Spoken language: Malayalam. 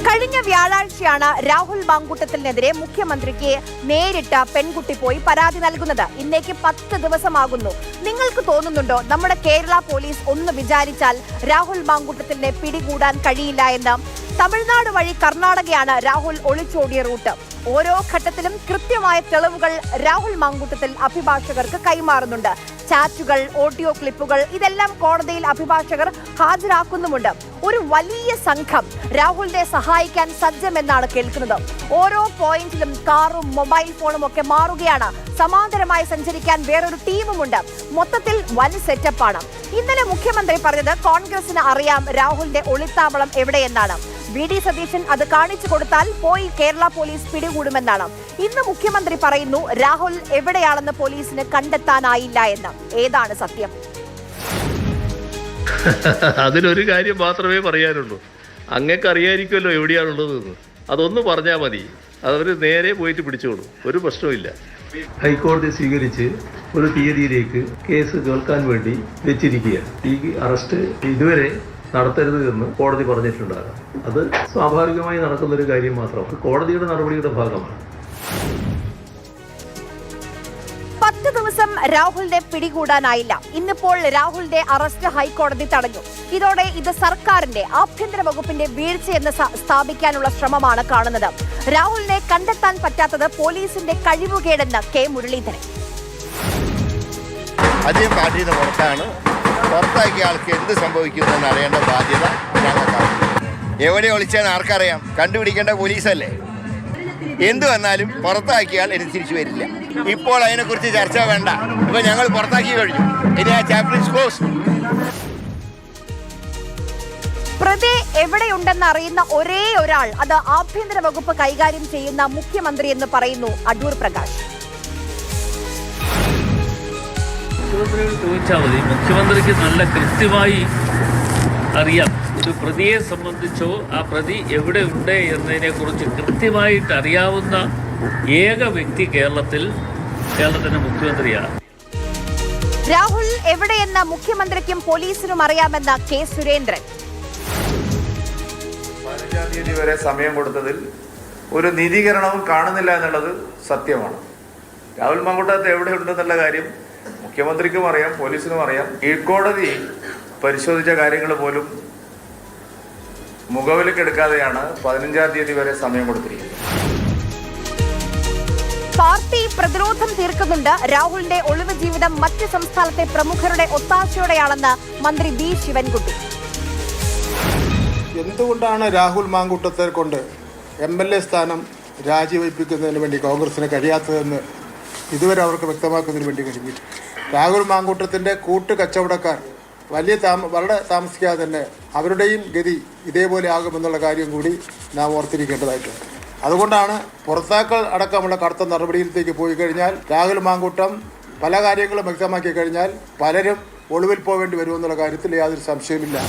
കഴിഞ്ഞ വ്യാഴാഴ്ചയാണ് രാഹുൽ മാങ്കൂട്ടത്തിനെതിരെ മുഖ്യമന്ത്രിക്ക് നേരിട്ട് പെൺകുട്ടി പോയി പരാതി നൽകുന്നത്. ഇന്നേക്ക് 10 ദിവസമാകുന്നു. നിങ്ങൾക്ക് തോന്നുന്നുണ്ടോ നമ്മുടെ കേരള പോലീസ് ഒന്ന് വിചാരിച്ചാൽ രാഹുൽ മാങ്കൂട്ടത്തിനെ പിടികൂടാൻ കഴിയില്ല എന്ന്? തമിഴ്നാട് വഴി കർണാടകയാണ് രാഹുൽ ഒളിച്ചോടിയ റൂട്ട്. ഓരോ ഘട്ടത്തിലും കൃത്യമായ തെളിവുകൾ രാഹുൽ മാങ്കൂട്ടത്തിൽ അഭിഭാഷകർക്ക് കൈമാറുന്നുണ്ട്. ചാറ്റുകൾ, ഓഡിയോ ക്ലിപ്പുകൾ ഇതെല്ലാം കോടതിയിൽ അഭിഭാഷകർ ഹാജരാക്കുന്നുമുണ്ട്. ഒരു വലിയ സംഘം രാഹുലിനെ സഹായിക്കാൻ സജ്ജമെന്നാണ് കേൾക്കുന്നത്. ഓരോ പോയിന്റിലും കാറും മൊബൈൽ ഫോണും ഒക്കെ മാറുകയാണ്. സമാന്തരമായി സഞ്ചരിക്കാൻ വേറൊരു ടീമുമുണ്ട്. മൊത്തത്തിൽ വൻ സെറ്റപ്പാണ്. ഇന്നലെ മുഖ്യമന്ത്രി പറഞ്ഞത് കോൺഗ്രസിന് അറിയാം രാഹുലിന്റെ ഒളിത്താവളം എവിടെയെന്നാണ്. വി.ഡി. സതീശൻ അത് കാണിച്ചു കൊടുത്താൽ പോയി കേരള പോലീസ് പിടികൂടുമെന്നാണ്. ഇന്ന് മുഖ്യമന്ത്രി പറയുന്നു രാഹുൽ എവിടെയാണെന്ന് പോലീസിന് കണ്ടെത്താനായില്ല എന്ന്. ഏതാണ് സത്യം? അതിലൊരു കാര്യം മാത്രമേ പറയാനുള്ളൂ. അങ്ങക്ക് അറിയായിരിക്കുമല്ലോ എവിടെയാണുള്ളതെന്ന്. അതൊന്ന് പറഞ്ഞാൽ മതി. അതവർ നേരെ പോയിട്ട് പിടിച്ചോളൂ. ഒരു പ്രശ്നവുമില്ല. ഹൈക്കോടതി സ്വീകരിച്ച് ഒരു തീയതിയിലേക്ക് കേസ് കേൾക്കാൻ വേണ്ടി വെച്ചിരിക്കുകയാണ്. ഈ അറസ്റ്റ് ഇതുവരെ നടത്തരുത് എന്ന് കോടതി പറഞ്ഞിട്ടുണ്ടാകാം. അത് സ്വാഭാവികമായി നടക്കുന്നൊരു കാര്യം മാത്രമാണ്. കോടതിയുടെ നടപടിയുടെ ഭാഗമാണ്. 10 ദിവസം രാഹുലിനെ പിടികൂടാനായില്ല. ഇന്നിപ്പോൾ രാഹുലിന്റെ അറസ്റ്റ് ഹൈക്കോടതി തടഞ്ഞു. ഇതോടെ ഇത് സർക്കാരിന്റെ ആഭ്യന്തര വകുപ്പിന്റെ വീഴ്ചയെന്ന് സ്ഥാപിക്കാനുള്ള ശ്രമമാണ് കാണുന്നത്. രാഹുലിനെ കണ്ടെത്താൻ പറ്റാത്തത് പോലീസിന്റെ കഴിവുകേടെന്ന് കെ മുരളീധരൻ. ആദ്യം പാർട്ടിയിൽ നിന്ന് പുറത്താക്കിയ ആൾക്ക് എന്ത് സംഭവിക്കുമെന്ന് അറിയേണ്ട ബാധ്യത ഞങ്ങൾക്കാണ്. എവിടെ ഒളിച്ചാന്ന് ആർക്കറിയാം? കണ്ടുപിടിക്കേണ്ട പോലീസല്ലേ. എന്ത് വന്നാലും പുറത്താക്കിയാൽ ഇനി തിരിച്ചു വരില്ല. ഇപ്പോൾ അതിനെക്കുറിച്ച് ചർച്ച വേണ്ട. ഇപ്പൊ ഞങ്ങൾ പുറത്താക്കി കഴിഞ്ഞു. ഇനി ആ ചാപ്റ്റർ ക്ലോസ്. പ്രതി എവിടെയുണ്ടെന്ന് അറിയുന്ന ഒരേ ഒരാൾ അത് ആഭ്യന്തര വകുപ്പ് കൈകാര്യം ചെയ്യുന്ന മുഖ്യമന്ത്രി എന്ന് പറയുന്നു അടൂർ പ്രകാശ്. മുഖ്യമന്ത്രിയോട് ചോദിച്ചാൽ മതി. മുഖ്യമന്ത്രിക്ക് നല്ല കൃത്യമായി അറിയാം. ഒരു പ്രതിയെ സംബന്ധിച്ചോ ആ പ്രതി എവിടെ ഉണ്ട് എന്നതിനെ കുറിച്ച് കൃത്യമായിട്ട് അറിയാവുന്ന ഏക വ്യക്തി കേരളത്തിന്റെ മുഖ്യമന്ത്രിയാണ്. രാഹുൽ എവിടെയെന്ന് മുഖ്യമന്ത്രിക്കും പോലീസിനും അറിയാമെന്ന കെ സുരേന്ദ്രൻ. 15-ാം തീയതി വരെ സമയം കൊടുത്തതിൽ ഒരു നീതീകരണവും കാണുന്നില്ല എന്നുള്ളത് സത്യമാണ്. രാഹുൽ മാങ്കൂട്ടത്ത് എവിടെ ഉണ്ടെന്നുള്ള കാര്യം മുഖ്യമന്ത്രിക്കും അറിയാം, പോലീസിനും അറിയാം. കീഴ്ക്കോടതി പരിശോധിച്ച കാര്യങ്ങൾ പോലും മുഖവിലക്കെടുക്കാതെയാണ് 15-ാം തീയതി വരെ സമയം കൊടുത്തിരിക്കുന്നത്. പാർട്ടി പ്രതിരോധം തീർക്കുന്നുണ്ട്. രാഹുലിന്റെ ഒളിവ് ജീവിതം മറ്റ് സംസ്ഥാനത്തെ പ്രമുഖരുടെ ഒത്താശയോടെയാണെന്ന് മന്ത്രി ബി ശിവൻകുട്ടി. എന്തുകൊണ്ടാണ് രാഹുൽ മാങ്കൂട്ടത്തെ കൊണ്ട് MLA സ്ഥാനം രാജിവയ്പ്പിക്കുന്നതിന് വേണ്ടി കോൺഗ്രസിന് കഴിയാത്തതെന്ന് ഇതുവരെ അവർക്ക് വ്യക്തമാക്കുന്നതിന് വേണ്ടി കഴിഞ്ഞിട്ട് രാഹുൽ മാങ്കൂട്ടത്തിൻ്റെ കച്ചവടക്കാർ വളരെ താമസിക്കാതെ തന്നെ അവരുടെയും ഗതി ഇതേപോലെ ആകുമെന്നുള്ള കാര്യം കൂടി നാം ഓർത്തിരിക്കേണ്ടതായിട്ടുണ്ട്. അതുകൊണ്ടാണ് പുറത്താക്കൽ അടക്കമുള്ള കടുത്ത നടപടിയിലേക്ക് പോയി കഴിഞ്ഞാൽ രാഹുൽ മാങ്കൂട്ടം പല കാര്യങ്ങളും വ്യക്തമാക്കി കഴിഞ്ഞാൽ പലരും ഒളിവിൽ പോവേണ്ടി വരുമെന്നുള്ള കാര്യത്തിൽ യാതൊരു സംശയമില്ല.